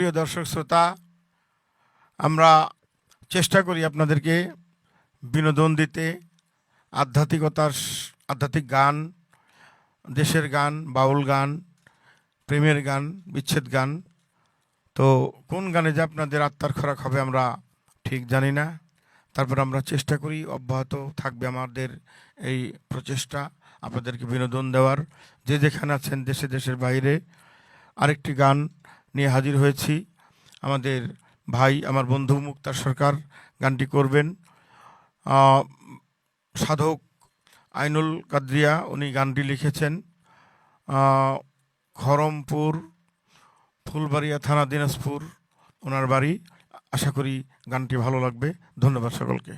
প্রিয় দর্শক শ্রোতা, আমরা চেষ্টা করি আপনাদেরকে বিনোদন দিতে, আধ্যাত্মিক গান, দেশের গান, বাউল গান, প্রেমের গান, বিচ্ছেদ গান। তো কোন গানে যে আপনাদের আত্মার খোরাক হবে আমরা ঠিক জানি না, তারপর আমরা চেষ্টা করি, অব্যাহত থাকবে আমাদের এই প্রচেষ্টা আপনাদেরকে বিনোদন দেওয়ার। যে যেখানে আছেন দেশে দেশের বাইরে, আরেকটি গান নিয়ে হাজির হয়েছি। আমাদের ভাই, আমার বন্ধু মুক্তার সরকার গানটি করবেন। সাধক আইনুল কাদরিয়া উনি গানটি লিখেছেন। খরমপুর, ফুলবাড়িয়া থানা, দিনাজপুর ওনার বাড়ি। আশা করি গানটি ভালো লাগবে। ধন্যবাদ সকলকে।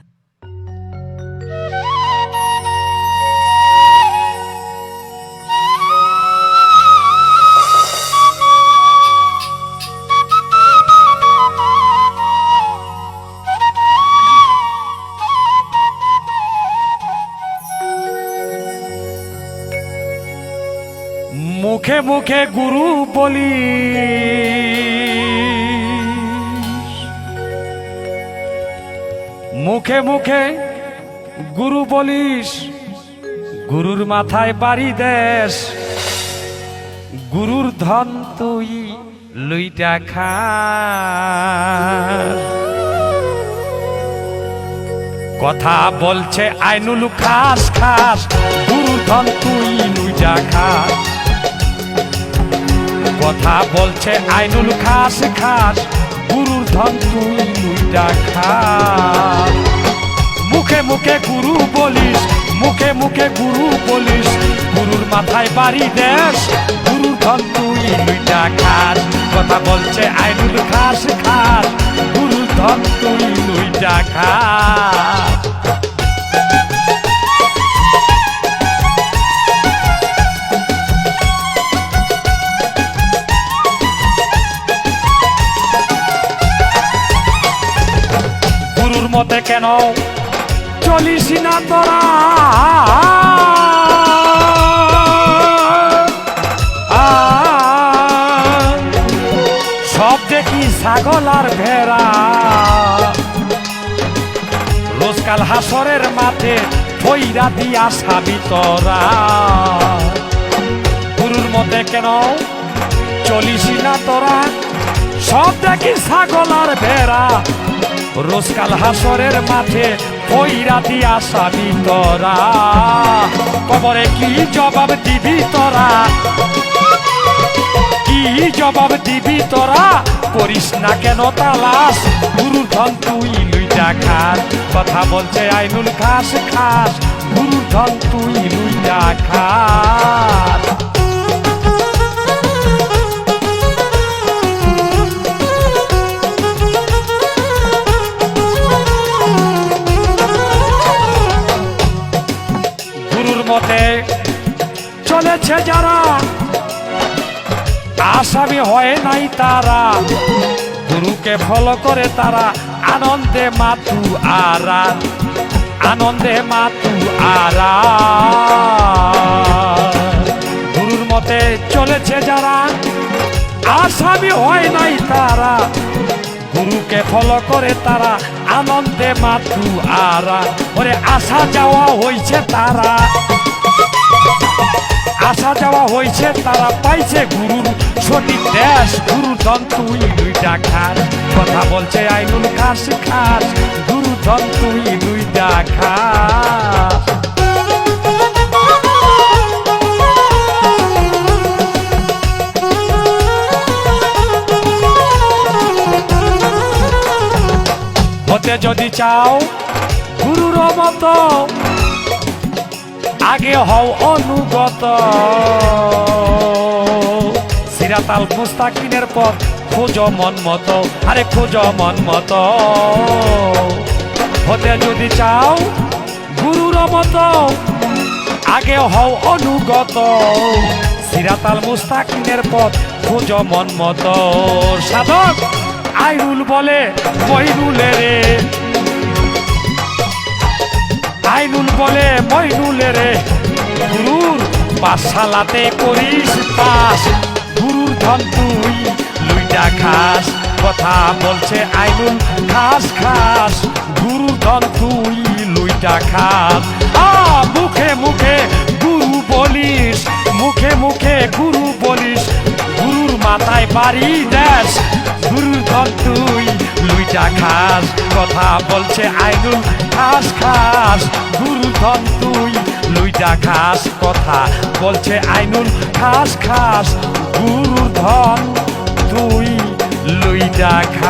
মুখে মুখে গুরু বলি, মুখে মুখে গুরু বলিস, গুরুর মাথায় বাড়ি দেশ, গুরুর ধন তুই লুইটা খা। কথা বলছে আইনুল খাস খাস, গুরুর ধন তুই লুইটা খা। কথা বলছে আইনুল খাস খাস, গুরুর ধন তুই লুইটা খা। মুখে মুখে গুরু বলিস, মুখে মুখে গুরু বলিস, গুরুর মাথায় বাড়ি দেশ, গুরুর ধন তুই লুইটা খাস। কথা বলছে আইনুল খাস খাস, গুরুর ধন তুই লুইটা খা। মতে কেন চলিস না তোরা, সব দেখি ছাগল আর ভেড়া, রোজকাল হাসরের মাঠে ভৈরা দিয়া সাবি তোরা। গুরুর মতে কেন চলিস না তোরা, সব দেখি ছাগল আর ভেড়া, রোজকাল হাসরের মাঠে ভৈরা দিয়া সাবি তোরা। কবরে কি জবাব দিবি তোরা, কি জবাব দিবি তোরা, করিস না কেন তালাশ, গুরুর ধন তুই লুইটা খাস। কথা বলছে আইনুল খাস খাস, গুরুর ধন তুই লুইটা খাস। মতে চলেছে যারা, আসামি হয় নাই তারা, গুরুকে ফলো করে তারা আনন্দে মাতু আরা, আনন্দে মাতু আরা। গুরুর মতে চলেছে যারা, আসামি হয় নাই তারা, গুরুকে ফলো করে তারা আনন্দে মাতু আরা। ওরে আসা যাওয়া হয়েছে তারা, আসা যাওয়া হয়েছে তারা, পাইছে গুরুর সঠিক দেশ, গুরুর ধন তুই লুইটা খাস। কথা বলছে আইনুল খাস খাস, গুরুর ধন তুই লুইটা খাস। হতে যদি চাও গুরুর মতো, আগে হও অনুগত, সিরাতাল মুস্তাকিমের পথ খোঁজ মন মতো, আরে খোঁজ মন মতো। হতে যদি চাও গুরুর মতো, আগে হও অনুগত, সিরাতাল মুস্তাকিমের পথ খোঁজ মন মতো। সাধক আইনুল বলে মইনুলে রে, আইনুল বলে মইনুলে রে, গুরুর পাঠশালাতে করিস পাস, গুরুর ধন তুই লুই লুইটা খাস কথা বলছে আইনুল খাস খাস গুরুর ধন তুই লুইটা খাস মুখে মুখে গুরু বলিস মুখে মুখে গুরু বলিস গুরুর মাথায় বাড়ি দেশ গুরুর ধন তুই লুইটা খাস কথা বলছে আইনুল খাস খাস গুরুর ধন তুই লুইটা খাস কথা বলছে আইনুল খাস খাস গুরুর ধন তুই লুইটা খাস